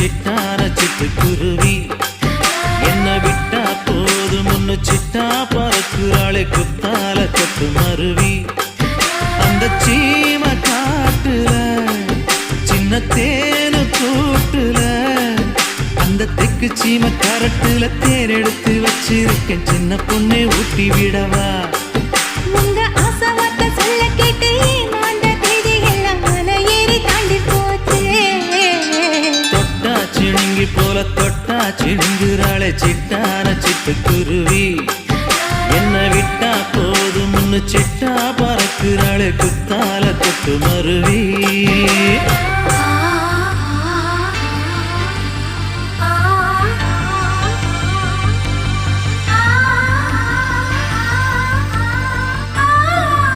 சிட்டான சிட்டுக்குருவி என்ன விட்டா போதும் முன்னு சிட்டா பறக்குறாளே குத்தால கொத்து மருவி அந்த சீம காட்டுல சின்ன தேனு கூட்டுல அந்த தெக்கு சீம கரட்டுல தேர் எடுத்து வச்சிருக்கேன் சின்ன பொண்ணை ஊட்டி விடவா உங்க ஆசை வார்த்தை சொல்ல கேட்டு ஏமாந்த தேதி எல்லாம் மலை ஏறி தாண்டி போச்சு தொட்டா சிணுங்கி போல தொட்டா சிணுங்குறாளே சிட்டான சிட்டுக்குருவி என்ன விட்டா போதும் முன்னு சிட்டா பறக்குறாளே குத்தால கொத்து மருவி